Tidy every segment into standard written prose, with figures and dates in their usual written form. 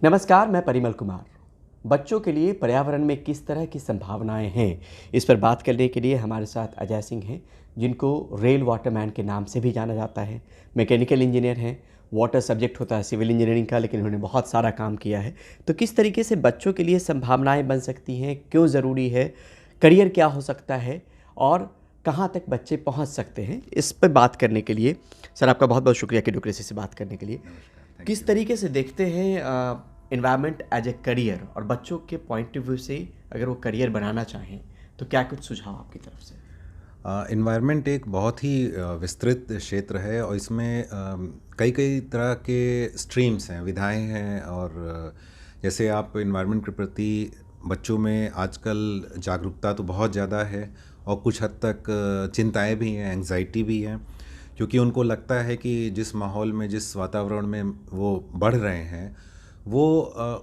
नमस्कार, मैं परिमल कुमार। बच्चों के लिए पर्यावरण में किस तरह की संभावनाएं हैं, इस पर बात करने के लिए हमारे साथ अजय सिंह हैं, जिनको रेल वाटरमैन के नाम से भी जाना जाता है। मैकेनिकल इंजीनियर हैं। वाटर सब्जेक्ट होता है सिविल इंजीनियरिंग का, लेकिन उन्होंने बहुत सारा काम किया है। तो किस तरीके से बच्चों के लिए संभावनाएं बन सकती हैं, क्यों ज़रूरी है, करियर क्या हो सकता है और कहाँ तक बच्चे पहुँच सकते हैं, इस पर बात करने के लिए सर आपका बहुत बहुत शुक्रिया कि डेमोक्रेसी से बात करने के लिए। नमस्कार, थैंक किस यू। तरीके से देखते हैं इन्वायरमेंट एज ए करियर, और बच्चों के पॉइंट ऑफ व्यू से अगर वो करियर बनाना चाहें तो क्या कुछ सुझाव आपकी तरफ से? इन्वायरमेंट एक बहुत ही विस्तृत क्षेत्र है और इसमें कई कई तरह के स्ट्रीम्स हैं, विधाएं हैं और जैसे आप इन्वायरमेंट के प्रति बच्चों में आजकल जागरूकता तो बहुत ज़्यादा है और कुछ हद तक चिंताएं भी हैं, एंग्जाइटी भी है, क्योंकि उनको लगता है कि जिस माहौल में, जिस वातावरण में वो बढ़ रहे हैं वो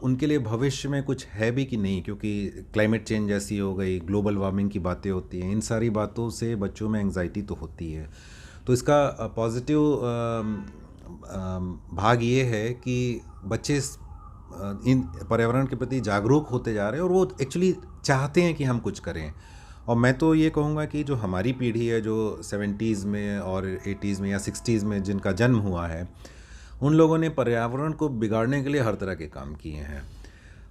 उनके लिए भविष्य में कुछ है भी कि नहीं, क्योंकि क्लाइमेट चेंज जैसी हो गई, ग्लोबल वार्मिंग की बातें होती हैं, इन सारी बातों से बच्चों में एंग्जाइटी तो होती है। तो इसका पॉजिटिव भाग ये है कि बच्चे इन पर्यावरण के प्रति जागरूक होते जा रहे हैं और वो एक्चुअली चाहते हैं कि हम कुछ करें। और मैं तो ये कहूँगा कि जो हमारी पीढ़ी है, जो 70s में और 80s में या 60s में जिनका जन्म हुआ है, उन लोगों ने पर्यावरण को बिगाड़ने के लिए हर तरह के काम किए हैं।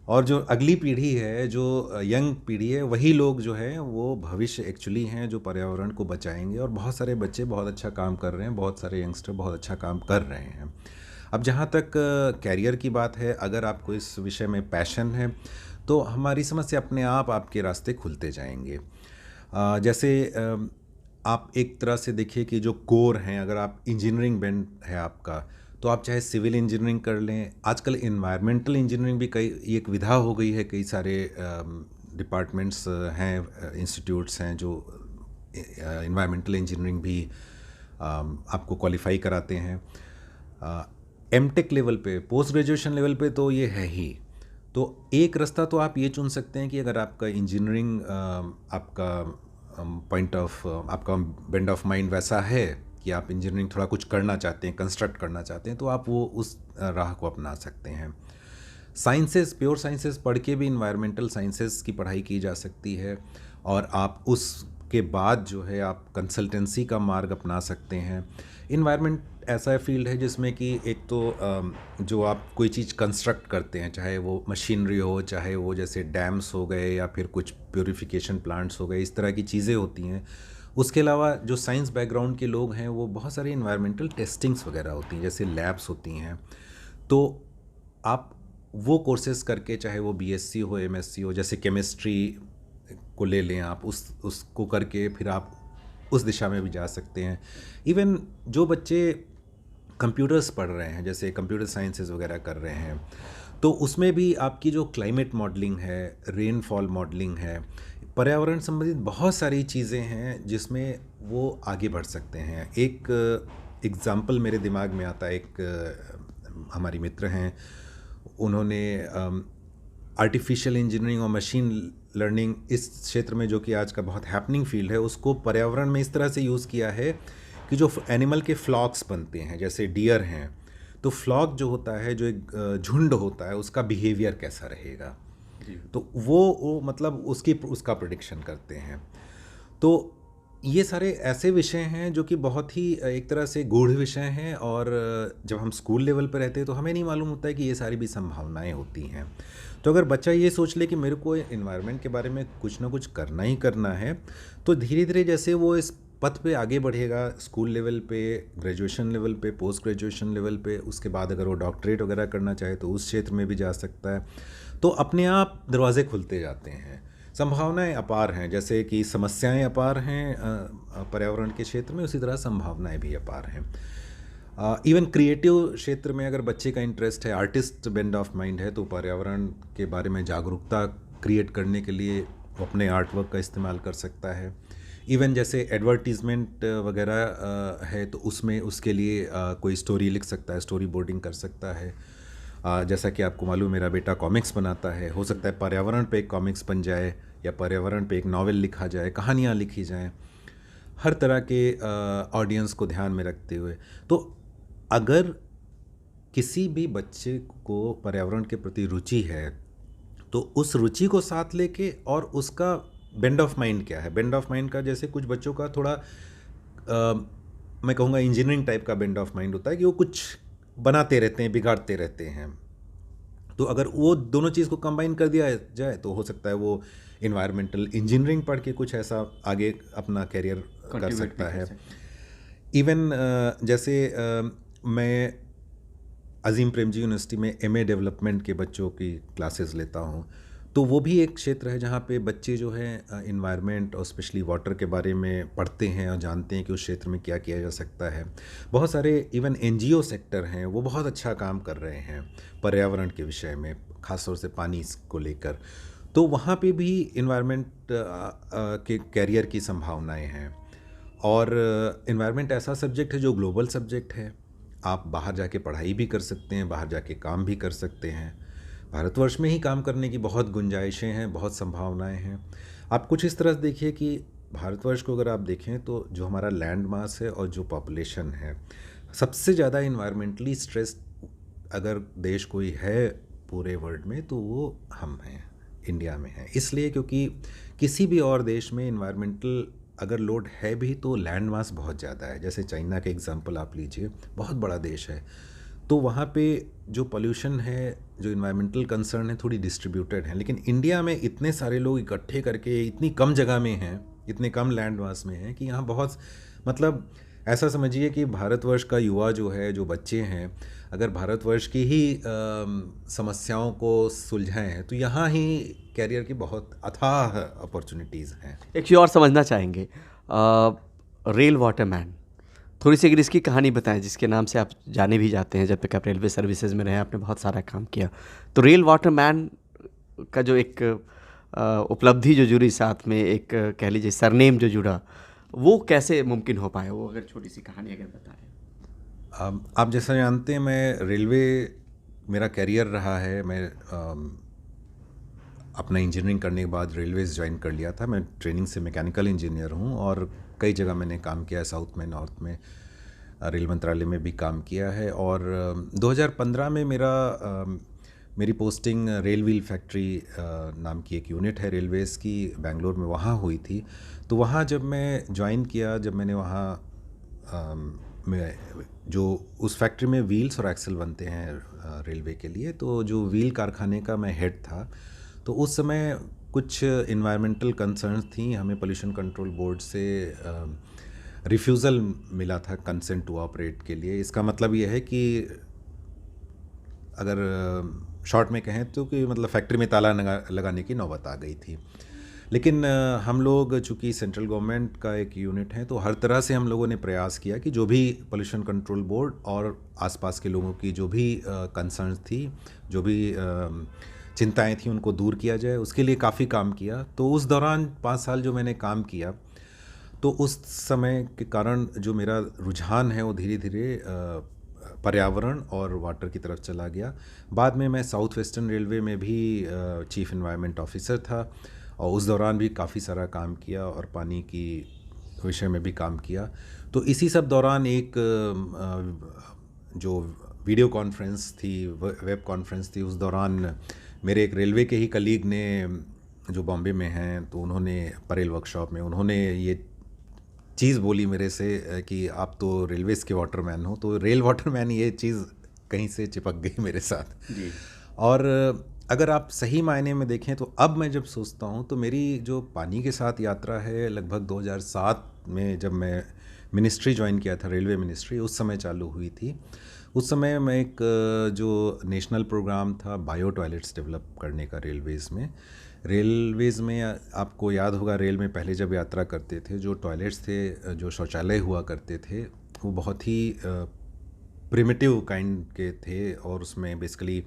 और जो अगली पीढ़ी है, जो यंग पीढ़ी है, वही लोग जो है वो भविष्य एक्चुअली हैं जो पर्यावरण को बचाएंगे। और बहुत सारे बच्चे बहुत अच्छा काम कर रहे हैं, बहुत सारे यंगस्टर बहुत अच्छा काम कर रहे हैं। अब जहाँ तक कैरियर की बात है, अगर आपको इस विषय में पैशन है तो हमारी समझ से अपने आप आपके रास्ते खुलते जाएंगे। जैसे आप एक तरह से देखिए कि जो कोर हैं, अगर आप इंजीनियरिंग बेंड है आपका, तो आप चाहे सिविल इंजीनियरिंग कर लें, आजकल इन्वायरमेंटल इंजीनियरिंग भी कई एक विधा हो गई है, कई सारे डिपार्टमेंट्स हैं, इंस्टीट्यूट्स हैं जो इन्वायरमेंटल इंजीनियरिंग भी आपको क्वालिफाई कराते हैं। एमटेक लेवल पे, पोस्ट ग्रेजुएशन लेवल पे तो ये है ही। तो एक रास्ता तो आप ये चुन सकते हैं कि अगर आपका इंजीनियरिंग आपका पॉइंट ऑफ आपका बेंड ऑफ माइंड वैसा है कि आप इंजीनियरिंग थोड़ा कुछ करना चाहते हैं, कंस्ट्रक्ट करना चाहते हैं, तो आप वो उस राह को अपना सकते हैं। साइंसेस, प्योर साइंसेस पढ़ के भी इन्वायरमेंटल साइंसेस की पढ़ाई की जा सकती है और आप उसके बाद जो है आप कंसल्टेंसी का मार्ग अपना सकते हैं। इन्वायरमेंट ऐसा फील्ड है जिसमें कि एक तो जो आप कोई चीज़ कंस्ट्रक्ट करते हैं, चाहे वो मशीनरी हो, चाहे वो जैसे डैम्स हो गए या फिर कुछ प्योरीफिकेशन प्लांट्स हो गए, इस तरह की चीज़ें होती हैं। उसके अलावा जो साइंस बैकग्राउंड के लोग हैं वो बहुत सारे इन्वायरमेंटल टेस्टिंग्स वगैरह होती हैं, जैसे लैब्स होती हैं। तो आप वो कोर्सेज करके, चाहे वो बीएससी हो, एमएससी हो, जैसे केमिस्ट्री को ले लें आप, उसको करके फिर आप उस दिशा में भी जा सकते हैं। इवन जो बच्चे कंप्यूटर्स पढ़ रहे हैं, जैसे कंप्यूटर साइंसेज वगैरह कर रहे हैं, तो उसमें भी आपकी जो क्लाइमेट मॉडलिंग है, रेनफॉल मॉडलिंग है, पर्यावरण संबंधित बहुत सारी चीज़ें हैं जिसमें वो आगे बढ़ सकते हैं। एक एग्ज़ाम्पल मेरे दिमाग में आता है, एक हमारी मित्र हैं, उन्होंने आर्टिफिशियल इंजीनियरिंग और मशीन लर्निंग इस क्षेत्र में, जो कि आज का बहुत हैपनिंग फील्ड है, उसको पर्यावरण में इस तरह से यूज़ किया है कि जो एनिमल के फ्लॉक्स बनते हैं, जैसे डियर हैं, तो फ्लॉक जो होता है, जो एक झुंड होता है, उसका बिहेवियर कैसा रहेगा, तो वो मतलब उसका प्रेडिक्शन करते हैं। तो ये सारे ऐसे विषय हैं जो कि बहुत ही एक तरह से गूढ़ विषय हैं, और जब हम स्कूल लेवल पर रहते हैं तो हमें नहीं मालूम होता है कि ये सारी भी संभावनाएं होती हैं। तो अगर बच्चा ये सोच ले कि मेरे को इन्वायरमेंट के बारे में कुछ ना कुछ करना ही करना है, तो धीरे धीरे जैसे वो इस पथ पे आगे बढ़ेगा, स्कूल लेवल पे, ग्रेजुएशन लेवल पे, पोस्ट ग्रेजुएशन लेवल पे, उसके बाद अगर वो डॉक्टरेट वगैरह करना चाहे तो उस क्षेत्र में भी जा सकता है। तो अपने आप दरवाजे खुलते जाते हैं, संभावनाएं अपार हैं। जैसे कि समस्याएं अपार हैं पर्यावरण के क्षेत्र में, उसी तरह संभावनाएं भी अपार हैं। इवन क्रिएटिव क्षेत्र में अगर बच्चे का इंटरेस्ट है, आर्टिस्ट बेंड ऑफ माइंड है, तो पर्यावरण के बारे में जागरूकता क्रिएट करने के लिए वो अपने आर्ट वर्क का इस्तेमाल कर सकता है। इवन जैसे एडवर्टीज़मेंट वगैरह है, तो उसमें उसके लिए कोई स्टोरी लिख सकता है, स्टोरी बोर्डिंग कर सकता है। जैसा कि आपको मालूम, मेरा बेटा कॉमिक्स बनाता है, हो सकता है पर्यावरण पे एक कॉमिक्स बन जाए, या पर्यावरण पे एक नॉवेल लिखा जाए, कहानियाँ लिखी जाएं, हर तरह के ऑडियंस को ध्यान में रखते हुए। तो अगर किसी भी बच्चे को पर्यावरण के प्रति रुचि है तो उस रुचि को साथ लेके, और उसका बेंड ऑफ माइंड क्या है, बेंड ऑफ माइंड का जैसे कुछ बच्चों का थोड़ा मैं कहूँगा इंजीनियरिंग टाइप का बेंड ऑफ माइंड होता है कि वो कुछ बनाते रहते हैं, बिगाड़ते रहते हैं। तो अगर वो दोनों चीज़ को कंबाइन कर दिया जाए तो हो सकता है वो इन्वायरमेंटल इंजीनियरिंग पढ़ के कुछ ऐसा आगे अपना करियर कर सकता है। इवन जैसे मैं अजीम प्रेमजी यूनिवर्सिटी में एमए डेवलपमेंट के बच्चों की क्लासेस लेता हूँ, तो वो भी एक क्षेत्र है जहाँ पे बच्चे जो हैं इन्वायरमेंट और स्पेशली वाटर के बारे में पढ़ते हैं और जानते हैं कि उस क्षेत्र में क्या किया जा सकता है। बहुत सारे इवन एनजीओ सेक्टर हैं, वो बहुत अच्छा काम कर रहे हैं पर्यावरण के विषय में, ख़ासतौर से पानी को लेकर। तो वहाँ पे भी इन्वायरमेंट के कैरियर की संभावनाएं हैं। और इन्वायरमेंट ऐसा सब्जेक्ट है जो ग्लोबल सब्जेक्ट है, आप बाहर जाके पढ़ाई भी कर सकते हैं, बाहर जाके काम भी कर सकते हैं। भारतवर्ष में ही काम करने की बहुत गुंजाइशें हैं, बहुत संभावनाएं हैं। आप कुछ इस तरह से देखिए कि भारतवर्ष को अगर आप देखें तो जो हमारा लैंड मास है और जो पॉपुलेशन है, सबसे ज़्यादा इन्वायरमेंटली स्ट्रेस्ड अगर देश कोई है पूरे वर्ल्ड में तो वो हम हैं, इंडिया में हैं। इसलिए क्योंकि किसी भी और देश में इन्वायरमेंटल अगर लोड है भी तो लैंड मास बहुत ज़्यादा है। जैसे चाइना का एग्जांपल आप लीजिए, बहुत बड़ा देश है, तो वहाँ पे जो पोल्यूशन है, जो इन्वायरमेंटल कंसर्न है, थोड़ी डिस्ट्रीब्यूटेड है। लेकिन इंडिया में इतने सारे लोग इकट्ठे करके इतनी कम जगह में हैं, इतने कम लैंड मास में हैं कि यहाँ बहुत, मतलब ऐसा समझिए कि भारतवर्ष का युवा जो है, जो बच्चे हैं, अगर भारतवर्ष की ही समस्याओं को सुलझाएं तो यहाँ ही कैरियर की बहुत अथाह अपॉर्चुनिटीज़ हैं। एक चीज़ और समझना चाहेंगे, रेल वाटरमैन, थोड़ी सी अगर इसकी कहानी बताएं, जिसके नाम से आप जाने भी जाते हैं। जब तक आप रेलवे सर्विसेज में रहे, आपने बहुत सारा काम किया, तो रेल वाटरमैन का जो एक उपलब्धि जो जुड़ी साथ में, एक कह लीजिए सरनेम जो जुड़ा, वो कैसे मुमकिन हो पाया, वो अगर छोटी सी कहानी अगर बताएं। आप जैसा जानते हैं, मैं रेलवे मेरा कैरियर रहा है। मैं अपना इंजीनियरिंग करने के बाद रेलवेज़ ज्वाइन कर लिया था। मैं ट्रेनिंग से मैकेनिकल इंजीनियर हूँ और कई जगह मैंने काम किया है, साउथ में, नॉर्थ में, रेल मंत्रालय में भी काम किया है। और 2015 में मेरी पोस्टिंग रेल व्हील फैक्ट्री नाम की एक यूनिट है रेलवेज़ की, बेंगलोर में, वहाँ हुई थी। तो वहाँ जब मैं ज्वाइन किया, जब मैंने वहाँ मैं जो उस फैक्ट्री में व्हील्स और एक्सल बनते हैं रेलवे के लिए, तो जो व्हील कारखाने का मैं हेड था। तो उस समय कुछ इन्वायरमेंटल कंसर्न्स थी, हमें पोल्यूशन कंट्रोल बोर्ड से रिफ्यूज़ल मिला था कंसेंट टू ऑपरेट के लिए। इसका मतलब ये है कि अगर शॉर्ट में कहें तो कि मतलब फैक्ट्री में ताला लगाने की नौबत आ गई थी। लेकिन हम लोग चूँकि सेंट्रल गवर्नमेंट का एक यूनिट है, तो हर तरह से हम लोगों ने प्रयास किया कि जो भी पोल्यूशन कंट्रोल बोर्ड और आसपास के लोगों की जो भी कंसर्न्स थी, जो भी चिंताएं थी, उनको दूर किया जाए। उसके लिए काफ़ी काम किया। तो उस दौरान 5 साल जो मैंने काम किया, तो उस समय के कारण जो मेरा रुझान है वो धीरे धीरे पर्यावरण और वाटर की तरफ चला गया। बाद में मैं साउथ वेस्टर्न रेलवे में भी चीफ एनवायरनमेंट ऑफिसर था और उस दौरान भी काफ़ी सारा काम किया और पानी की विषय में भी काम किया। तो इसी सब दौरान एक जो वीडियो कॉन्फ्रेंस थी, वेब कॉन्फ्रेंस थी, उस दौरान मेरे एक रेलवे के ही कलीग ने, जो बॉम्बे में हैं, तो उन्होंने परेल वर्कशॉप में उन्होंने ये चीज़ बोली मेरे से कि आप तो रेलवेज़ के वाटरमैन हो। तो रेल वाटरमैन, ये चीज़ कहीं से चिपक गई मेरे साथ जी। और अगर आप सही मायने में देखें तो अब मैं जब सोचता हूँ तो मेरी जो पानी के साथ यात्रा है, लगभग 2007 में जब मैं मिनिस्ट्री ज्वाइन किया था, रेलवे मिनिस्ट्री, उस समय चालू हुई थी। उस समय मैं एक जो नेशनल प्रोग्राम था बायो टॉयलेट्स डेवलप करने का रेलवेज़ में आपको याद होगा, रेल में पहले जब यात्रा करते थे, जो टॉयलेट्स थे, जो शौचालय हुआ करते थे, वो बहुत ही प्रिमिटिव काइंड के थे और उसमें बेसिकली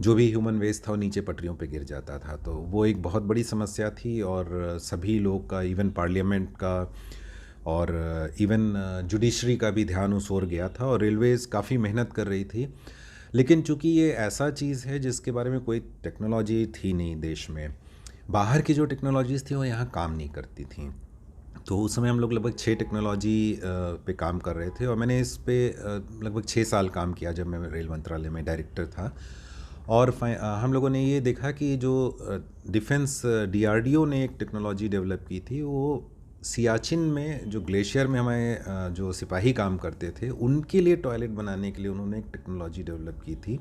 जो भी ह्यूमन वेस्ट था वो नीचे पटरियों पे गिर जाता था। तो वो एक बहुत बड़ी समस्या थी और सभी लोग का, इवन पार्लियामेंट का और इवन जुडिशरी का भी ध्यान उस ओर गया था और रेलवेज़ काफ़ी मेहनत कर रही थी। लेकिन चूँकि ये ऐसा चीज़ है जिसके बारे में कोई टेक्नोलॉजी थी नहीं देश में, बाहर की जो टेक्नोलॉजीज़ थी वो यहाँ काम नहीं करती थी। तो उस समय हम लोग लगभग 6 टेक्नोलॉजी पे काम कर रहे थे, और मैंने इस पे लगभग 6 साल काम किया जब मैं रेल मंत्रालय में डायरेक्टर था। और हम लोगों ने ये देखा कि जो डिफेंस डीआरडीओ ने एक टेक्नोलॉजी डेवलप की थी, वो सियाचिन में जो ग्लेशियर में हमारे जो सिपाही काम करते थे उनके लिए टॉयलेट बनाने के लिए उन्होंने एक टेक्नोलॉजी डेवलप की थी,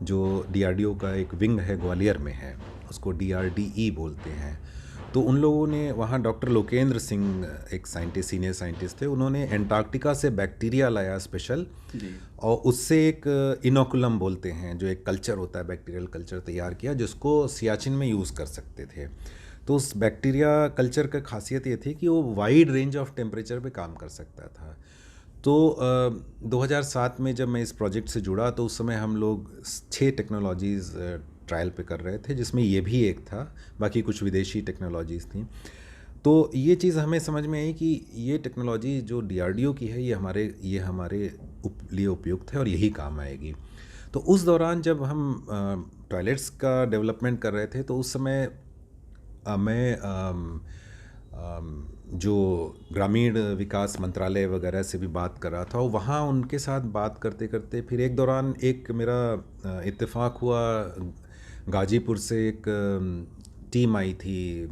जो डीआरडीओ का एक विंग है ग्वालियर में है, उसको डीआरडीई बोलते हैं। तो उन लोगों ने वहाँ डॉक्टर लोकेंद्र सिंह एक साइंटिस्ट, सीनियर साइंटिस्ट थे, उन्होंने एंटार्क्टिका से बैक्टीरिया लाया स्पेशल, और उससे एक इनोकुलम बोलते हैं जो एक कल्चर होता है, बैक्टीरियल कल्चर तैयार किया जिसको सियाचिन में यूज़ कर सकते थे। तो उस बैक्टीरिया कल्चर का खासियत ये थी कि वो वाइड रेंज ऑफ टेम्परेचर पे काम कर सकता था। तो 2007 में जब मैं इस प्रोजेक्ट से जुड़ा तो उस समय हम लोग 6 टेक्नोलॉजीज़ ट्रायल पे कर रहे थे, जिसमें ये भी एक था, बाकी कुछ विदेशी टेक्नोलॉजीज़ थी। तो ये चीज़ हमें समझ में आई कि ये टेक्नोलॉजी जो डीआरडीओ की है ये हमारे लिए उपयुक्त है और यही काम आएगी। तो उस दौरान जब हम टॉयलेट्स का डेवलपमेंट कर रहे थे तो उस समय मैं जो ग्रामीण विकास मंत्रालय वगैरह से भी बात कर रहा था, और वहाँ उनके साथ बात करते करते फिर एक दौरान एक मेरा इत्तेफाक हुआ, गाजीपुर से एक टीम आई थी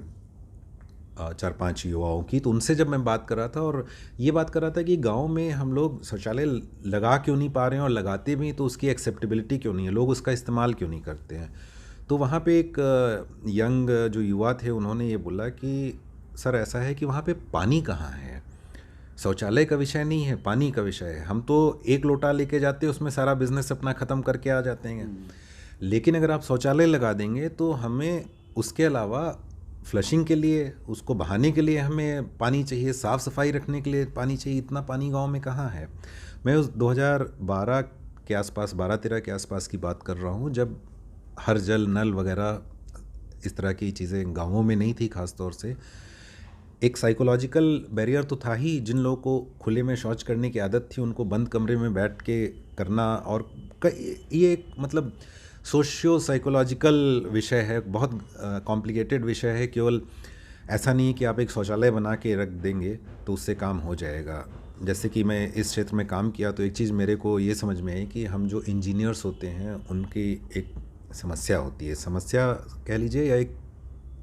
4-5 युवाओं की। तो उनसे जब मैं बात कर रहा था और ये बात कर रहा था कि गांव में हम लोग शौचालय लगा क्यों नहीं पा रहे हैं, और लगाते भी तो उसकी एक्सेप्टेबिलिटी क्यों नहीं है, लोग उसका इस्तेमाल क्यों नहीं करते हैं। तो वहाँ पे एक यंग जो युवा थे उन्होंने ये बोला कि सर ऐसा है कि वहाँ पे पानी कहाँ है, शौचालय का विषय नहीं है, पानी का विषय है। हम तो एक लोटा लेके जाते हैं, उसमें सारा बिजनेस अपना ख़त्म करके आ जाते हैं, लेकिन अगर आप शौचालय लगा देंगे तो हमें उसके अलावा फ्लशिंग के लिए, उसको बहाने के लिए हमें पानी चाहिए, साफ़ सफाई रखने के लिए पानी चाहिए। इतना पानी गांव में कहाँ है। मैं उस 2012 के आसपास, 12-13 के आसपास की बात कर रहा हूँ, जब हर जल नल वगैरह इस तरह की चीज़ें गाँवों में नहीं थी। ख़ास तौर से एक साइकोलॉजिकल बैरियर तो था ही, जिन लोगों को खुले में शौच करने की आदत थी उनको बंद कमरे में बैठ के करना, और ये एक मतलब सोशियो साइकोलॉजिकल विषय है, बहुत कॉम्प्लिकेटेड विषय है। केवल ऐसा नहीं है कि आप एक शौचालय बना के रख देंगे तो उससे काम हो जाएगा। जैसे कि मैं इस क्षेत्र में काम किया तो एक चीज़ मेरे को ये समझ में आई कि हम जो इंजीनियर्स होते हैं उनकी एक समस्या होती है, समस्या कह लीजिए, या एक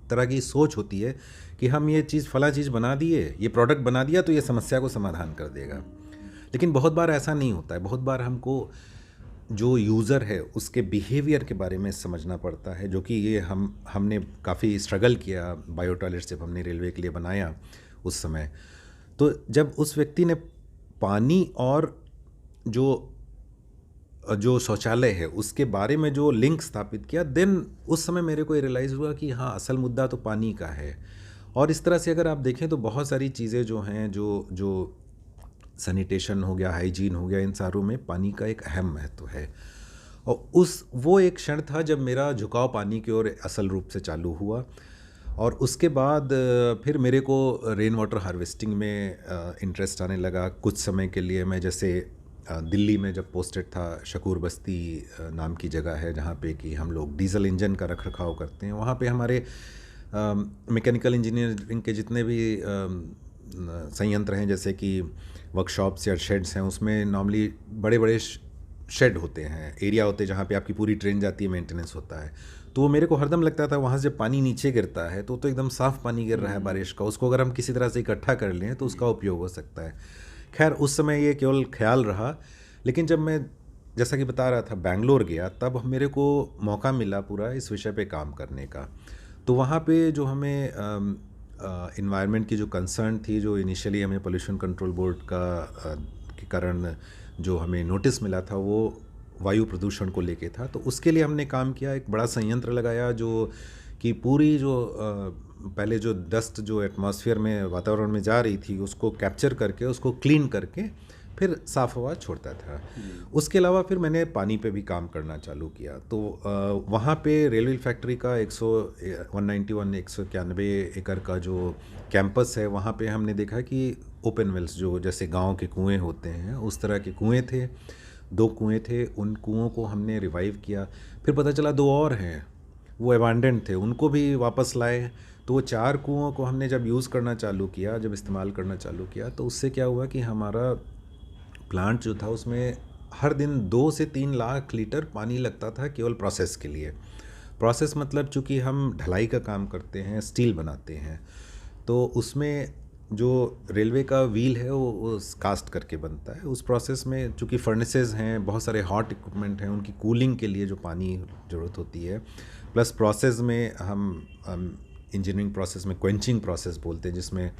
तरह की सोच होती है कि हम ये चीज़ फला चीज़ बना दिए, ये प्रोडक्ट बना दिया तो ये समस्या को समाधान कर देगा। लेकिन बहुत बार ऐसा नहीं होता है। बहुत बार हमको जो यूज़र है उसके बिहेवियर के बारे में समझना पड़ता है, जो कि ये हमने काफ़ी स्ट्रगल किया बायो टॉयलेट जब हमने रेलवे के लिए बनाया उस समय। तो जब उस व्यक्ति ने पानी और जो शौचालय है उसके बारे में जो लिंक स्थापित किया, देन उस समय मेरे को ये रियलाइज़ हुआ कि हाँ, असल मुद्दा तो पानी का है। और इस तरह से अगर आप देखें तो बहुत सारी चीज़ें जो हैं, जो सैनिटेशन हो गया, हाइजीन हो गया, इन सारों में पानी का एक अहम महत्व है। और वो एक क्षण था जब मेरा झुकाव पानी की ओर असल रूप से चालू हुआ। और उसके बाद फिर मेरे को रेन वाटर हार्वेस्टिंग में इंटरेस्ट आने लगा। कुछ समय के लिए मैं जैसे दिल्ली में जब पोस्टेड था, शकूर बस्ती नाम की जगह है जहाँ पे कि हम लोग डीजल इंजन का रख रखाव करते हैं। वहाँ पे हमारे मैकेनिकल इंजीनियरिंग के जितने भी संयंत्र हैं, जैसे कि वर्कशॉप्स या शेड्स हैं, उसमें नॉर्मली बड़े बड़े शेड होते हैं, एरिया होते हैं जहाँ पे आपकी पूरी ट्रेन जाती है, मेंटेनेंस होता है। तो मेरे को हरदम लगता था वहाँ से जब पानी नीचे गिरता है तो एकदम साफ़ पानी गिर रहा है बारिश का, उसको अगर हम किसी तरह से इकट्ठा कर लें तो उसका उपयोग हो सकता है। खैर उस समय ये केवल ख्याल रहा। लेकिन जब मैं, जैसा कि बता रहा था, बैंगलोर गया, तब मेरे को मौका मिला पूरा इस विषय पे काम करने का। तो वहाँ पे जो हमें इन्वायरमेंट की जो कंसर्न थी, जो इनिशियली हमें पोल्यूशन कंट्रोल बोर्ड के कारण जो हमें नोटिस मिला था, वो वायु प्रदूषण को लेके था। तो उसके लिए हमने काम किया, एक बड़ा संयंत्र लगाया जो कि पूरी जो पहले जो डस्ट जो एटमॉस्फेयर में, वातावरण में जा रही थी, उसको कैप्चर करके, उसको क्लीन करके फिर साफ़ हवा छोड़ता था। उसके अलावा फिर मैंने पानी पे भी काम करना चालू किया। तो वहाँ पे रेलवे फैक्ट्री का 191 एकड़ का जो कैंपस है, वहाँ पे हमने देखा कि ओपन वेल्स, जो जैसे गांव के कुएं होते हैं उस तरह के कुएं थे, 2 कुएं थे। उन कुओं को हमने रिवाइव किया। फिर पता चला 2 और हैं, वो अबांडेंट थे, उनको भी वापस लाए। तो वो 4 कुओं को हमने जब यूज़ करना चालू किया, जब इस्तेमाल करना चालू किया, तो उससे क्या हुआ कि हमारा प्लांट जो था उसमें हर दिन 2 से 3 लाख लीटर पानी लगता था केवल प्रोसेस के लिए। प्रोसेस मतलब चूँकि हम ढलाई का काम करते हैं, स्टील बनाते हैं, तो उसमें जो रेलवे का व्हील है वो कास्ट करके बनता है। उस प्रोसेस में चूँकि फर्नेसेस हैं, बहुत सारे हॉट इक्विपमेंट हैं, उनकी कूलिंग के लिए जो पानी ज़रूरत होती है, प्लस प्रोसेस में हम इंजीनियरिंग प्रोसेस में क्वेंचिंग प्रोसेस बोलते हैं, जिसमें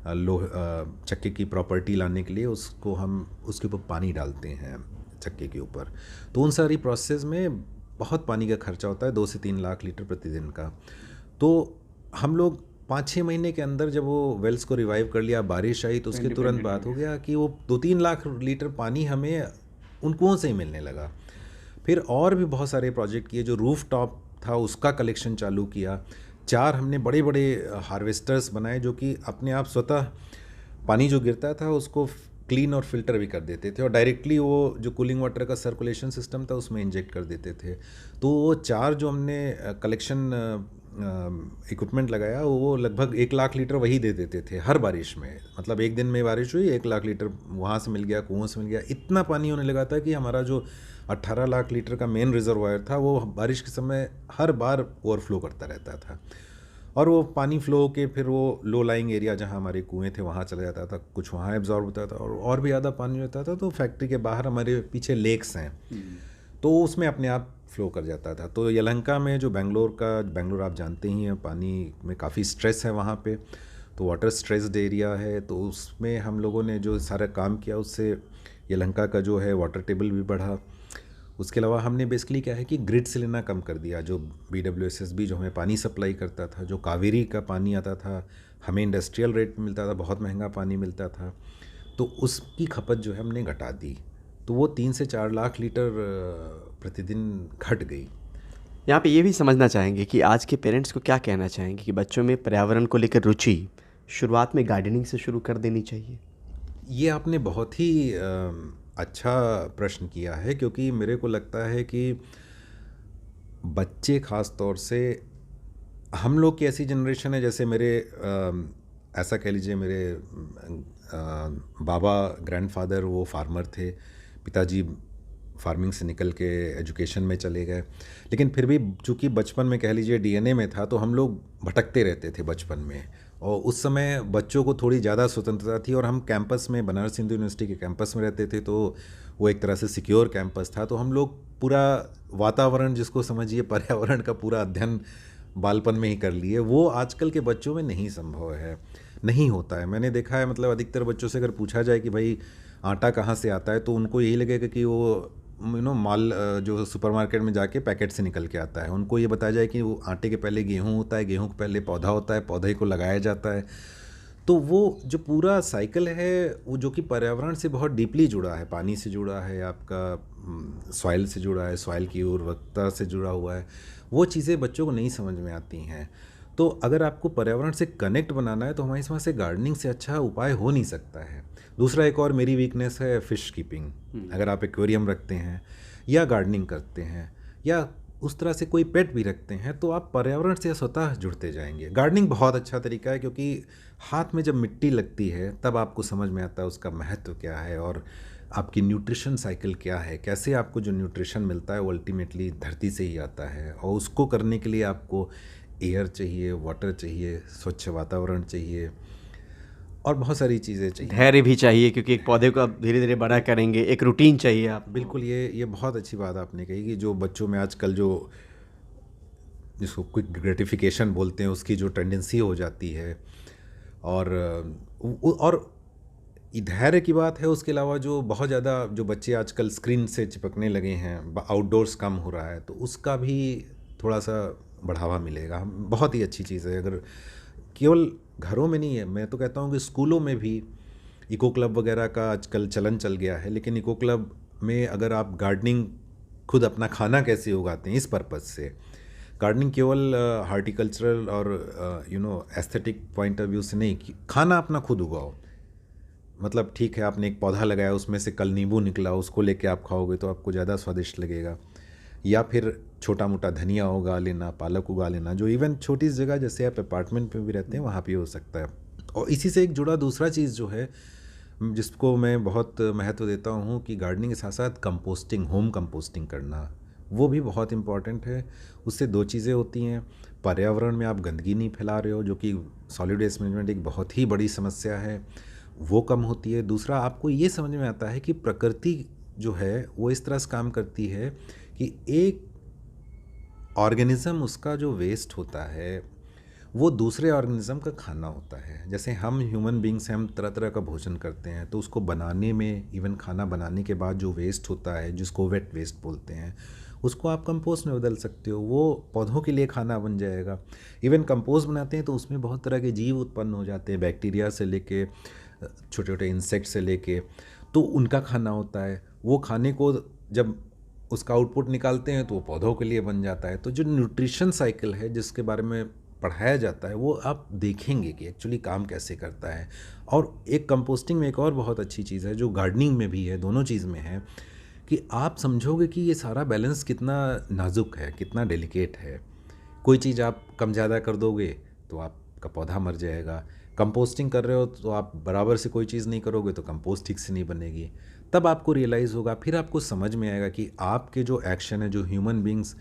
चक्के की प्रॉपर्टी लाने के लिए उसको हम उसके ऊपर पानी डालते हैं चक्के के ऊपर। तो उन सारी प्रोसेस में बहुत पानी का खर्चा होता है, 2 से 3 लाख लीटर प्रतिदिन का। तो हम लोग 5-6 महीने के अंदर जब वो वेल्स को रिवाइव कर लिया, बारिश आई, तो उसके तुरंत बात हो गया कि वो 2-3 लाख लीटर पानी हमें उन कुओं से ही मिलने लगा। फिर और भी बहुत सारे प्रोजेक्ट किए, जो रूफ टॉप था उसका कलेक्शन चालू किया। 4 हमने बड़े बड़े हार्वेस्टर्स बनाए जो कि अपने आप स्वतः पानी जो गिरता था उसको क्लीन और फिल्टर भी कर देते थे, और डायरेक्टली वो जो कूलिंग वाटर का सर्कुलेशन सिस्टम था उसमें इंजेक्ट कर देते थे। तो वो 4 जो हमने कलेक्शन इक्विपमेंट लगाया, वो लगभग 1 लाख लीटर वही दे देते थे हर बारिश में। मतलब एक दिन में बारिश हुई, 1 लाख लीटर वहाँ से मिल गया, कुओं से मिल गया। इतना पानी होने लगा था कि हमारा जो 18 लाख लीटर का मेन रिजर्वायर था वो बारिश के समय हर बार ओवरफ्लो करता रहता था। और वो पानी फ्लो के फिर वो लो लाइंग एरिया जहाँ हमारे कुएँ थे वहाँ चला जाता था, कुछ वहाँ एब्जॉर्ब होता था, और भी ज़्यादा पानी होता था तो फैक्ट्री के बाहर हमारे पीछे लेक्स हैं, तो उसमें अपने आप फ्लो कर जाता था। तो यलहंका में जो बेंगलोर आप जानते ही हैं, पानी में काफ़ी स्ट्रेस है वहाँ पे, तो वाटर स्ट्रेस्ड एरिया है। तो उसमें हम लोगों ने जो सारा काम किया उससे यलहंका का जो है वाटर टेबल भी बढ़ा। उसके अलावा हमने बेसिकली क्या है कि ग्रिड से लेना कम कर दिया। जो BWSSB जो हमें पानी सप्लाई करता था, जो कावेरी का पानी आता था, हमें इंडस्ट्रियल रेट में मिलता था, बहुत महंगा पानी मिलता था, तो उसकी खपत जो है हमने घटा दी। तो वो 3 से 4 लाख लीटर प्रतिदिन घट गई। यहाँ पे ये भी समझना चाहेंगे कि आज के पेरेंट्स को क्या कहना चाहेंगे कि बच्चों में पर्यावरण को लेकर रुचि शुरुआत में गार्डनिंग से शुरू कर देनी चाहिए? ये आपने बहुत ही अच्छा प्रश्न किया है, क्योंकि मेरे को लगता है कि बच्चे ख़ास तौर से, हम लोग की ऐसी जनरेशन है, जैसे मेरे ऐसा कह लीजिए मेरे बाबा ग्रैंडफादर वो फार्मर थे, पिताजी फार्मिंग से निकल के एजुकेशन में चले गए, लेकिन फिर भी चूँकि बचपन में कह लीजिए DNA में था, तो हम लोग भटकते रहते थे बचपन में। और उस समय बच्चों को थोड़ी ज़्यादा स्वतंत्रता थी, और हम कैंपस में, बनारस हिंदू यूनिवर्सिटी के कैंपस में रहते थे, तो वो एक तरह से सिक्योर कैंपस था। तो हम लोग पूरा वातावरण, जिसको समझिए पर्यावरण का पूरा अध्ययन बालपन में ही कर लिए। वो आजकल के बच्चों में नहीं संभव है, नहीं होता है। मैंने देखा है, मतलब अधिकतर बच्चों से अगर पूछा जाए कि भाई आटा कहाँ से आता है, तो उनको यही लगेगा कि वो माल जो सुपरमार्केट में जाके पैकेट से निकल के आता है। उनको ये बताया जाए कि वो आटे के पहले गेहूँ होता है, गेहूँ के पहले पौधा होता है, पौधे को लगाया जाता है। तो वो जो पूरा साइकिल है, वो जो कि पर्यावरण से बहुत डीपली जुड़ा है, पानी से जुड़ा है, आपका सॉइल से जुड़ा है, सॉइल की उर्वरकता से जुड़ा हुआ है, वो चीज़ें बच्चों को नहीं समझ में आती हैं। तो अगर आपको पर्यावरण से कनेक्ट बनाना है, तो हमारे हिसाब से गार्डनिंग से अच्छा उपाय हो नहीं सकता है। दूसरा, एक और मेरी वीकनेस है फिश कीपिंग। अगर आप एक्वेरियम रखते हैं या गार्डनिंग करते हैं या उस तरह से कोई पेट भी रखते हैं, तो आप पर्यावरण से स्वतः जुड़ते जाएंगे। गार्डनिंग बहुत अच्छा तरीका है, क्योंकि हाथ में जब मिट्टी लगती है तब आपको समझ में आता है उसका महत्व क्या है, और आपकी न्यूट्रिशन साइकिल क्या है, कैसे आपको जो न्यूट्रिशन मिलता है वो अल्टीमेटली धरती से ही आता है। और उसको करने के लिए आपको एयर चाहिए, वाटर चाहिए, स्वच्छ वातावरण चाहिए, और बहुत सारी चीज़ें चाहिए। धैर्य भी चाहिए, क्योंकि एक पौधे को आप धीरे धीरे बड़ा करेंगे, एक रूटीन चाहिए आप। बिल्कुल, ये बहुत अच्छी बात आपने कही कि जो बच्चों में आजकल जो, जिसको क्विक ग्रेटिफिकेशन बोलते हैं, उसकी जो टेंडेंसी हो जाती है, और धैर्य की बात है। उसके अलावा जो बहुत ज़्यादा जो बच्चे आजकल स्क्रीन से चिपकने लगे हैं, आउटडोर्स कम हो रहा है, तो उसका भी थोड़ा सा बढ़ावा मिलेगा। बहुत ही अच्छी चीज़ है। अगर केवल घरों में नहीं है, मैं तो कहता हूँ कि स्कूलों में भी इको क्लब वगैरह का आजकल चलन चल गया है, लेकिन इको क्लब में अगर आप गार्डनिंग, खुद अपना खाना कैसे उगाते हैं, इस पर्पज़ से गार्डनिंग केवल हार्टिकल्चरल और एस्थेटिक पॉइंट ऑफ व्यू से नहीं, कि खाना अपना खुद उगाओ। मतलब ठीक है, आपने एक पौधा लगाया, उसमें से कल नींबू निकला, उसको लेके आप खाओगे तो आपको ज़्यादा स्वादिष्ट लगेगा। या फिर छोटा मोटा धनिया उगा लेना, पालक उगा लेना, जो इवन छोटी जगह जैसे आप अपार्टमेंट में भी रहते हैं वहाँ पे हो सकता है। और इसी से एक जुड़ा दूसरा चीज़ जो है जिसको मैं बहुत महत्व देता हूँ कि गार्डनिंग के साथ साथ कंपोस्टिंग, होम कंपोस्टिंग करना, वो भी बहुत इम्पॉर्टेंट है। उससे दो चीज़ें होती हैं, पर्यावरण में आप गंदगी नहीं फैला रहे हो, जो कि सॉलिड वेस्ट मैनेजमेंट एक बहुत ही बड़ी समस्या है, वो कम होती है। दूसरा, आपको ये समझ में आता है कि प्रकृति जो है वो इस तरह से काम करती है कि एक ऑर्गेनिज्म, उसका जो वेस्ट होता है वो दूसरे ऑर्गेनिज्म का खाना होता है। जैसे हम ह्यूमन बींग्स हैं, हम तरह तरह का भोजन करते हैं, तो उसको बनाने में, इवन खाना बनाने के बाद जो वेस्ट होता है जिसको वेट वेस्ट बोलते हैं, उसको आप कंपोस्ट में बदल सकते हो, वो पौधों के लिए खाना बन जाएगा। इवन कंपोस्ट बनाते हैं तो उसमें बहुत तरह के जीव उत्पन्न हो जाते हैं, बैक्टीरिया से लेके छोटे छोटे इंसेक्ट से लेके, तो उनका खाना होता है। वो खाने को जब उसका आउटपुट निकालते हैं तो वो पौधों के लिए बन जाता है। तो जो न्यूट्रिशन साइकिल है जिसके बारे में पढ़ाया जाता है वो आप देखेंगे कि एक्चुअली काम कैसे करता है। और एक कंपोस्टिंग में एक और बहुत अच्छी चीज़ है जो गार्डनिंग में भी है, दोनों चीज़ में है, कि आप समझोगे कि ये सारा बैलेंस कितना नाजुक है, कितना डेलिकेट है। कोई चीज़ आप कम ज़्यादा कर दोगे तो आपका पौधा मर जाएगा। कंपोस्टिंग कर रहे हो तो आप बराबर से कोई चीज़ नहीं करोगे तो कंपोस्ट ठीक से नहीं बनेगी। तब आपको रियलाइज़ होगा, फिर आपको समझ में आएगा कि आपके जो एक्शन है, जो ह्यूमन बींग्स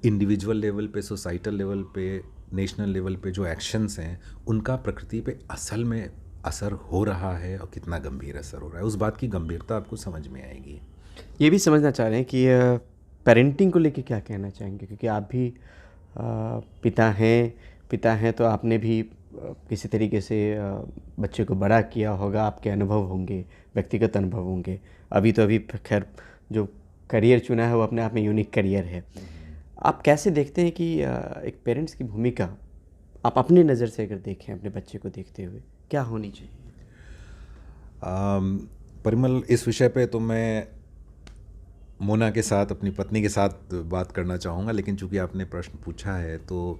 इंडिविजुअल लेवल पे, सोसाइटल लेवल पे, नेशनल लेवल पे जो एक्शंस हैं, उनका प्रकृति पे असल में असर हो रहा है और कितना गंभीर असर हो रहा है। उस बात की गंभीरता आपको समझ में आएगी। ये भी समझना चाह रहे हैं कि पेरेंटिंग को लेके क्या कहना चाहेंगे, क्योंकि आप भी पिता हैं तो आपने भी किसी तरीके से बच्चे को बड़ा किया होगा, आपके अनुभव होंगे, व्यक्तिगत अनुभव होंगे। अभी खैर जो करियर चुना है वो अपने आप में यूनिक करियर है। आप कैसे देखते हैं कि एक पेरेंट्स की भूमिका आप अपने नज़र से अगर देखें अपने बच्चे को देखते हुए क्या होनी चाहिए? परिमल, इस विषय पे तो मैं मोना के साथ, अपनी पत्नी के साथ बात करना चाहूँगा, लेकिन चूंकि आपने प्रश्न पूछा है तो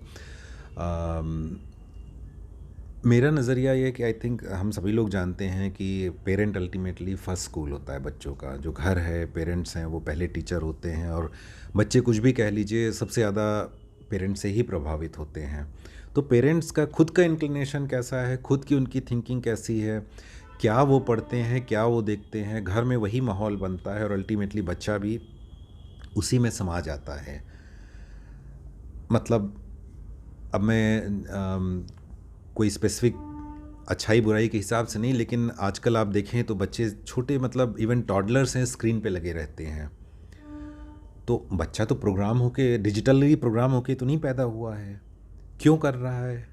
मेरा नज़रिया ये है कि आई थिंक हम सभी लोग जानते हैं कि पेरेंट अल्टीमेटली फर्स्ट स्कूल होता है बच्चों का। जो घर है, पेरेंट्स हैं, वो पहले टीचर होते हैं, और बच्चे कुछ भी कह लीजिए सबसे ज़्यादा पेरेंट्स से ही प्रभावित होते हैं। तो पेरेंट्स का खुद का इंक्लिनेशन कैसा है, खुद की उनकी थिंकिंग कैसी है, क्या वो पढ़ते हैं, क्या वो देखते हैं, घर में वही माहौल बनता है और अल्टीमेटली बच्चा भी उसी में समा जाता है। मतलब अब मैं कोई स्पेसिफिक अच्छाई बुराई के हिसाब से नहीं, लेकिन आजकल आप देखें तो बच्चे छोटे, मतलब इवन टॉडलर्स हैं, स्क्रीन पे लगे रहते हैं। तो बच्चा तो प्रोग्राम होके, डिजिटली प्रोग्राम होके तो नहीं पैदा हुआ है। क्यों कर रहा है?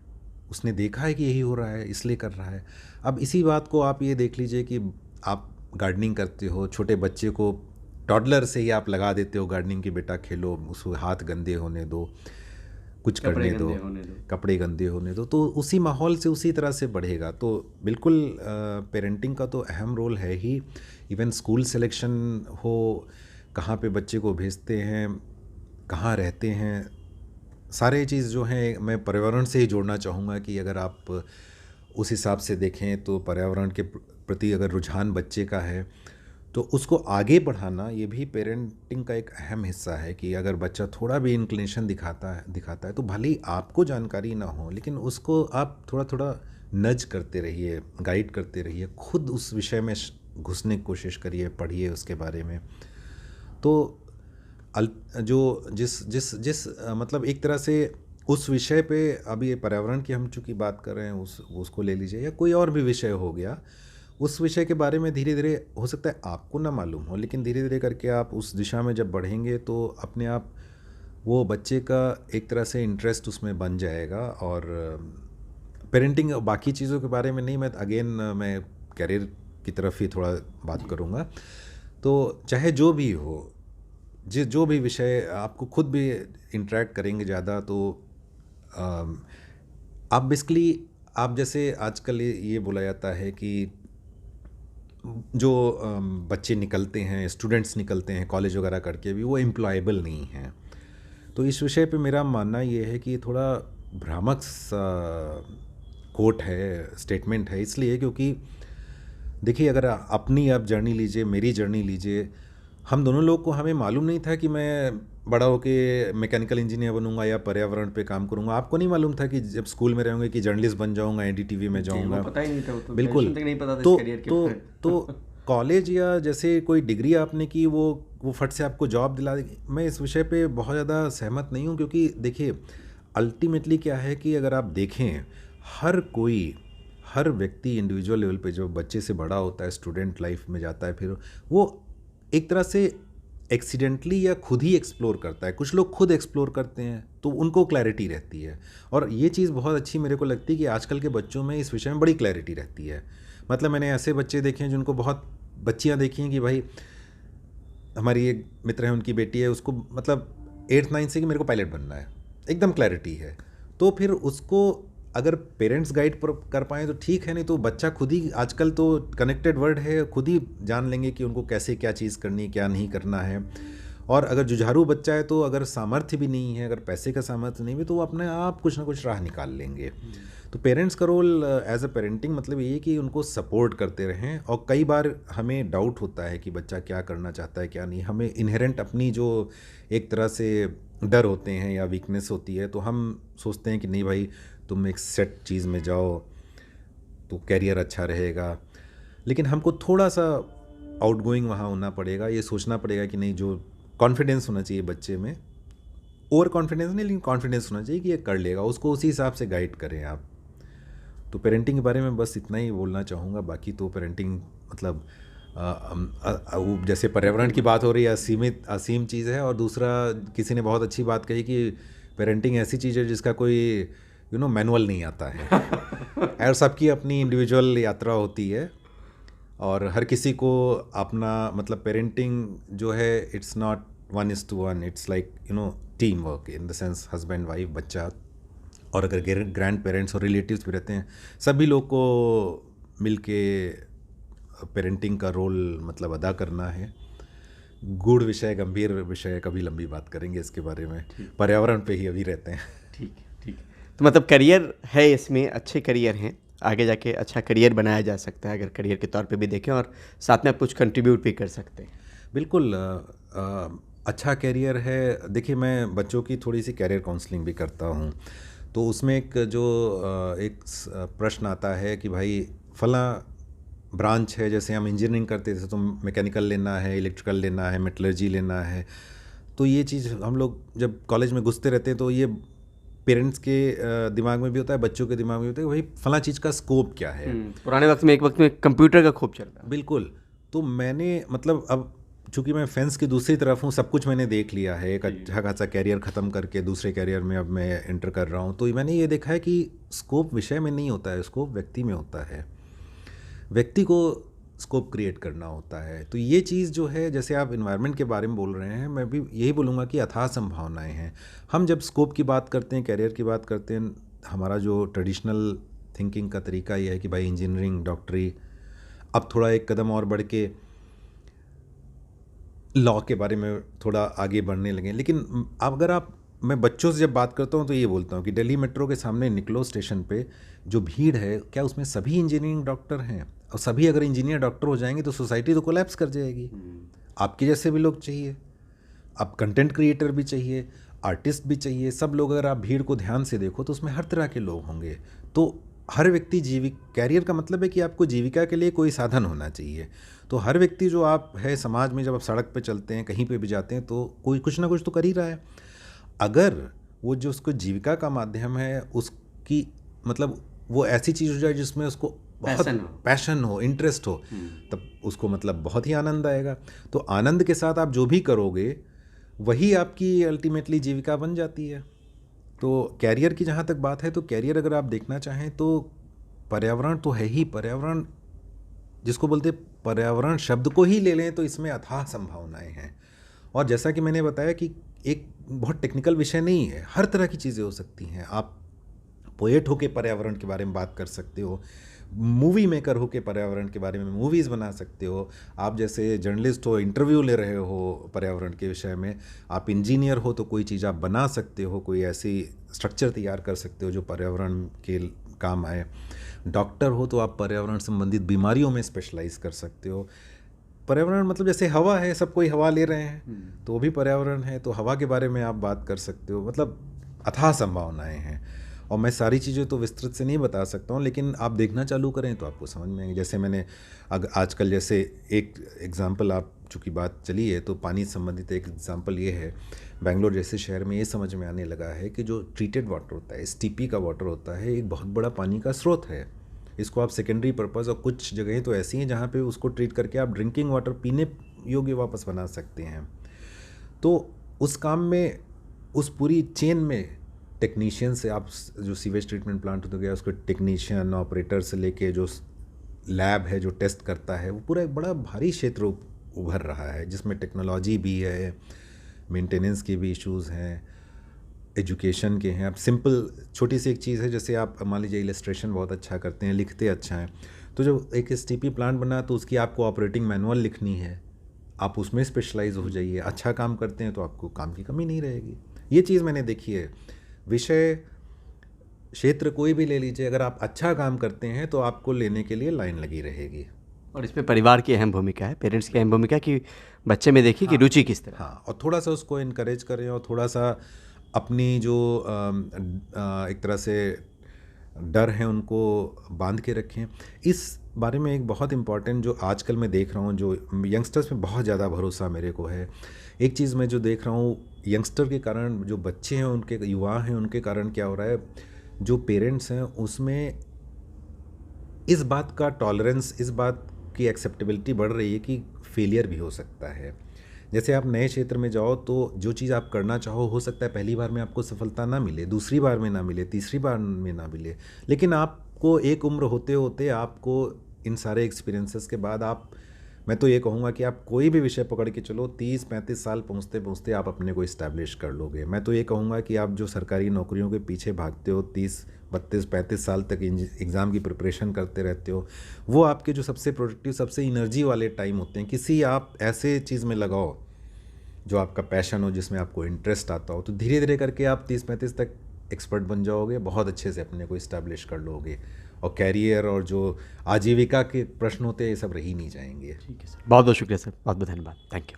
उसने देखा है कि यही हो रहा है इसलिए कर रहा है। अब इसी बात को आप ये देख लीजिए कि आप गार्डनिंग करते हो, छोटे बच्चे को टॉडलर से ही आप लगा देते हो गार्डनिंग की, बेटा खेलो, उसको हाथ गंदे होने दो, कुछ करने दो, कपड़े गंदे होने दो, तो उसी माहौल से उसी तरह से बढ़ेगा। तो बिल्कुल पेरेंटिंग का तो अहम रोल है ही। इवन स्कूल सिलेक्शन हो, कहाँ पे बच्चे को भेजते हैं, कहाँ रहते हैं, सारे चीज़ जो हैं मैं पर्यावरण से ही जोड़ना चाहूँगा कि अगर आप उस हिसाब से देखें तो पर्यावरण के प्रति अगर रुझान बच्चे का है तो उसको आगे बढ़ाना ये भी पेरेंटिंग का एक अहम हिस्सा है। कि अगर बच्चा थोड़ा भी इंक्लिनेशन दिखाता है तो भले ही आपको जानकारी ना हो, लेकिन उसको आप थोड़ा थोड़ा नज करते रहिए, गाइड करते रहिए, खुद उस विषय में घुसने की कोशिश करिए, पढ़िए उसके बारे में। तो जो जिस जिस जिस मतलब एक तरह से उस विषय पे, अभी ये पर्यावरण की हम चूँकि बात कर रहे हैं, उसको ले लीजिए, या कोई और भी विषय हो गया, उस विषय के बारे में धीरे धीरे हो सकता है आपको ना मालूम हो, लेकिन धीरे धीरे करके आप उस दिशा में जब बढ़ेंगे तो अपने आप वो बच्चे का एक तरह से इंटरेस्ट उसमें बन जाएगा। और पेरेंटिंग बाकी चीज़ों के बारे में नहीं, मैं कैरियर की तरफ ही थोड़ा बात करूँगा। तो चाहे जो भी हो, जो भी विषय आपको खुद भी इंटरेक्ट करेंगे ज़्यादा, तो आप बेसिकली, आप जैसे आजकल ये बोला जाता है कि जो बच्चे निकलते हैं, स्टूडेंट्स निकलते हैं कॉलेज वगैरह करके भी, वो एम्प्लॉयबल नहीं हैं। तो इस विषय पे मेरा मानना ये है कि थोड़ा भ्रामक कोट है, स्टेटमेंट है, इसलिए क्योंकि देखिए, अगर अपनी आप जर्नी लीजिए, मेरी जर्नी लीजिए, हम दोनों लोग को, हमें मालूम नहीं था कि मैं बड़ा होके मैकेनिकल इंजीनियर बनूंगा या पर्यावरण पे काम करूंगा। आपको नहीं मालूम था कि जब स्कूल में रहूंगे कि जर्नलिस्ट बन जाऊंगा, एनडीटीवी में जी, जाऊंगा। वो पता ही नहीं था, वो तो बिल्कुल। ग्रेजुएशन तक नहीं पता था इस तो करियर के तो बारे में। तो कॉलेज या जैसे कोई डिग्री आपने की वो फट से आपको जॉब दिला देगी, मैं इस विषय पे बहुत ज़्यादा सहमत नहीं हूँ। क्योंकि देखिए अल्टीमेटली क्या है कि अगर आप देखें हर व्यक्ति इंडिविजुअल लेवल पे जो बच्चे से बड़ा होता है, स्टूडेंट लाइफ में जाता है, फिर वो एक तरह से एक्सीडेंटली या खुद ही एक्सप्लोर करता है। कुछ लोग खुद एक्सप्लोर करते हैं तो उनको क्लैरिटी रहती है, और ये चीज़ बहुत अच्छी मेरे को लगती है कि आजकल के बच्चों में इस विषय में बड़ी क्लैरिटी रहती है। मतलब मैंने ऐसे बच्चे देखे हैं जिनको बहुत बच्चियां देखी हैं कि भाई हमारी एक मित्र है, उनकी बेटी है, उसको मतलब 8th 9th से कि मेरे को पायलट बनना है, एकदम क्लैरिटी है। तो फिर उसको अगर पेरेंट्स गाइड कर पाएँ तो ठीक है, नहीं तो बच्चा खुद ही, आजकल तो कनेक्टेड वर्ल्ड है, खुद ही जान लेंगे कि उनको कैसे क्या चीज़ करनी है, क्या नहीं करना है। और अगर जुझारू बच्चा है तो अगर सामर्थ्य भी नहीं है, अगर पैसे का सामर्थ्य नहीं भी, तो वो अपने आप कुछ ना कुछ राह निकाल लेंगे। तो पेरेंट्स का रोल एज अ पेरेंटिंग मतलब ये है कि उनको सपोर्ट करते रहें। और कई बार हमें डाउट होता है कि बच्चा क्या करना चाहता है क्या नहीं, हमें इनहेरेंट अपनी जो एक तरह से डर होते हैं या वीकनेस होती है, तो हम सोचते हैं कि नहीं भाई तुम एक सेट चीज़ में जाओ तो कैरियर अच्छा रहेगा। लेकिन हमको थोड़ा सा आउटगोइंग वहाँ होना पड़ेगा, ये सोचना पड़ेगा कि नहीं, जो कॉन्फिडेंस होना चाहिए बच्चे में, ओवर कॉन्फिडेंस नहीं लेकिन कॉन्फिडेंस होना चाहिए कि ये कर लेगा, उसको उसी हिसाब से गाइड करें आप। तो पेरेंटिंग के बारे में बस इतना ही बोलना चाहूँगा। बाकी तो पेरेंटिंग मतलब वो जैसे पर्यावरण की बात हो रही है, असीम चीज़ है। और दूसरा किसी ने बहुत अच्छी बात कही कि पेरेंटिंग ऐसी चीज़ है जिसका कोई मैनुअल नहीं आता है और सबकी अपनी इंडिविजुअल यात्रा होती है, और हर किसी को अपना मतलब पेरेंटिंग जो है it's not 1:1, it's like team work in the sense husband wife बच्चा, और अगर ग्रैंड पेरेंट्स और रिलेटिव्स भी रहते हैं, सभी लोग को मिलके पेरेंटिंग का रोल मतलब अदा करना है। गूढ़ विषय, गंभीर विषय, कभी लंबी बात करेंगे इसके बारे में, पर्यावरण पे ही अभी रहते हैं। ठीक है, ठीक है। तो मतलब करियर है, इसमें अच्छे करियर हैं, आगे जाके अच्छा करियर बनाया जा सकता है अगर करियर के तौर पे भी देखें, और साथ में आप कुछ कंट्रीब्यूट भी कर सकते हैं। बिल्कुल अच्छा करियर है। देखिए मैं बच्चों की थोड़ी सी करियर काउंसलिंग भी करता हूँ, तो उसमें एक प्रश्न आता है कि भाई फला ब्रांच है, जैसे हम इंजीनियरिंग करते थे तो मैकेनिकल लेना है, इलेक्ट्रिकल लेना है, मेटलर्जी लेना है। तो ये चीज़ हम लोग जब कॉलेज में घुसते रहते हैं तो ये पेरेंट्स के दिमाग में भी होता है, बच्चों के दिमाग में भी होता है कि भाई फला चीज़ का स्कोप क्या है। पुराने वक्त में एक वक्त में कंप्यूटर का खूब चल रहा। बिल्कुल। तो मैंने मतलब अब चूँकि मैं फेंस की दूसरी तरफ हूँ, सब कुछ मैंने देख लिया है, एक अच्छा खासा कैरियर ख़त्म करके दूसरे कैरियर में अब मैं एंटर कर रहा हूँ, तो मैंने ये देखा है कि स्कोप विषय में नहीं होता है, स्कोप व्यक्ति में होता है। व्यक्ति को स्कोप क्रिएट करना होता है। तो ये चीज़ जो है, जैसे आप इन्वायरमेंट के बारे में बोल रहे हैं, मैं भी यही बोलूँगा कि अथाह संभावनाएं हैं। हम जब स्कोप की बात करते हैं, कैरियर की बात करते हैं, हमारा जो ट्रेडिशनल थिंकिंग का तरीका ये है कि भाई इंजीनियरिंग, डॉक्टरी, अब थोड़ा एक कदम और बढ़ के लॉ के बारे में थोड़ा आगे बढ़ने लगे। लेकिन अगर मैं बच्चों से जब बात करता हूँ तो ये बोलता हूँ कि दिल्ली मेट्रो के सामने निकलो स्टेशन पे, जो भीड़ है, क्या उसमें सभी इंजीनियरिंग डॉक्टर हैं? और सभी अगर इंजीनियर डॉक्टर हो जाएंगे तो सोसाइटी तो कोलैप्स कर जाएगी। आपके जैसे भी लोग चाहिए, अब कंटेंट क्रिएटर भी चाहिए, आर्टिस्ट भी चाहिए, सब लोग। अगर आप भीड़ को ध्यान से देखो तो उसमें हर तरह के लोग होंगे। तो हर व्यक्ति कैरियर का मतलब है कि आपको जीविका के लिए कोई साधन होना चाहिए। तो हर व्यक्ति जो आप है समाज में, जब आप सड़क पे चलते हैं, कहीं पे भी जाते हैं, तो कोई कुछ ना कुछ तो कर ही रहा है। अगर वो जो उसको जीविका का माध्यम है, उसकी मतलब वो ऐसी चीज़ हो जाए जिसमें उसको बहुत पैशन हो, इंटरेस्ट हो, तब उसको मतलब बहुत ही आनंद आएगा। तो आनंद के साथ आप जो भी करोगे वही आपकी अल्टीमेटली जीविका बन जाती है। तो कैरियर की जहाँ तक बात है, तो कैरियर अगर आप देखना चाहें तो पर्यावरण तो है ही। पर्यावरण जिसको बोलते पर्यावरण शब्द को ही ले लें तो इसमें अथाह संभावनाएं हैं। और जैसा कि मैंने बताया कि एक बहुत टेक्निकल विषय नहीं है, हर तरह की चीज़ें हो सकती हैं। आप पोएट होके पर्यावरण के बारे में बात कर सकते हो, मूवी मेकर होके पर्यावरण के बारे में मूवीज़ बना सकते हो, आप जैसे जर्नलिस्ट हो, इंटरव्यू ले रहे हो पर्यावरण के विषय में, आप इंजीनियर हो तो कोई चीज़ आप बना सकते हो, कोई ऐसी स्ट्रक्चर तैयार कर सकते हो जो पर्यावरण के काम आए। डॉक्टर हो तो आप पर्यावरण संबंधित बीमारियों में स्पेशलाइज कर सकते हो। पर्यावरण मतलब जैसे हवा है, सब कोई हवा ले रहे हैं, तो वो भी पर्यावरण है। तो हवा के बारे में आप बात कर सकते हो, मतलब अथाह संभावनाएं हैं। और मैं सारी चीज़ें तो विस्तृत से नहीं बता सकता हूँ, लेकिन आप देखना चालू करें तो आपको समझ में आएंगे। जैसे मैंने आजकल जैसे एक एग्जांपल, आप चूँकि बात चली है तो पानी संबंधित एक एग्जांपल ये है, बेंगलोर जैसे शहर में ये समझ में आने लगा है कि जो ट्रीटेड वाटर होता है, STP का वाटर होता है, एक बहुत बड़ा पानी का स्रोत है। इसको आप सेकेंडरी पर्पज़, और कुछ जगहें तो ऐसी हैं जहाँ पे उसको ट्रीट करके आप ड्रिंकिंग वाटर पीने योग्य वापस बना सकते हैं। तो उस काम में, उस पूरी चेन में टेक्नीशियन से, आप जो सीवेज ट्रीटमेंट प्लांट हो गया उसके टेक्नीशियन, ऑपरेटर से लेके जो लैब है जो टेस्ट करता है, वो पूरा एक बड़ा भारी क्षेत्र उभर रहा है, जिसमें टेक्नोलॉजी भी है, मेंटेनेंस के भी इश्यूज़ हैं, एजुकेशन के हैं। अब सिंपल छोटी सी एक चीज़ है, जैसे आप मान लीजिए इलस्ट्रेशन बहुत अच्छा करते हैं, लिखते अच्छा हैं, तो जब एक STP प्लांट बना तो उसकी आपको ऑपरेटिंग मैनुअल लिखनी है, आप उसमें स्पेशलाइज हो जाइए। अच्छा काम करते हैं तो आपको काम की कमी नहीं रहेगी। ये चीज़ मैंने देखी है। विषय क्षेत्र कोई भी ले लीजिए, अगर आप अच्छा काम करते हैं तो आपको लेने के लिए लाइन लगी रहेगी। और इसमें परिवार की अहम भूमिका है, पेरेंट्स की अहम भूमिका कि बच्चे में देखिए कि रुचि किस तरह। हाँ, और थोड़ा सा उसको इनकरेज करें, और थोड़ा सा अपनी जो एक तरह से डर है उनको बांध के रखें। इस बारे में एक बहुत इम्पॉर्टेंट जो आजकल मैं देख रहा हूँ, जो यंगस्टर्स में बहुत ज़्यादा भरोसा मेरे को है। एक चीज़ मैं जो देख रहा हूँ, यंगस्टर के कारण, जो बच्चे हैं उनके, युवा हैं उनके कारण क्या हो रहा है, जो पेरेंट्स हैं उसमें इस बात का टॉलरेंस, इस बात की एक्सेप्टेबिलिटी बढ़ रही है कि फेलियर भी हो सकता है। जैसे आप नए क्षेत्र में जाओ तो जो चीज़ आप करना चाहो, हो सकता है पहली बार में आपको सफलता ना मिले, दूसरी बार में ना मिले, तीसरी बार में ना मिले, लेकिन आपको एक उम्र होते होते आपको इन सारे एक्सपीरियंसेस के बाद मैं तो ये कहूँगा कि आप कोई भी विषय पकड़ के चलो, 30-35 साल पहुँचते पहुँचते आप अपने को इस्टेब्लिश कर लोगे। मैं तो ये कहूँगा कि आप जो सरकारी नौकरियों के पीछे भागते हो, 30-32-35 साल तक एग्ज़ाम की प्रिपरेशन करते रहते हो, वो आपके जो सबसे प्रोडक्टिव, सबसे एनर्जी वाले टाइम होते हैं। किसी आप ऐसे चीज़ में लगाओ जो आपका पैशन हो, जिसमें आपको इंटरेस्ट आता हो, तो धीरे धीरे करके आप 30-35 तक एक्सपर्ट बन जाओगे, बहुत अच्छे से अपने को इस्टेब्लिश कर लोगे, और कैरियर और जो आजीविका के प्रश्न होते हैं ये सब रह ही नहीं जाएंगे। ठीक है सर, बहुत बहुत शुक्रिया सर, बहुत बहुत धन्यवाद, थैंक यू।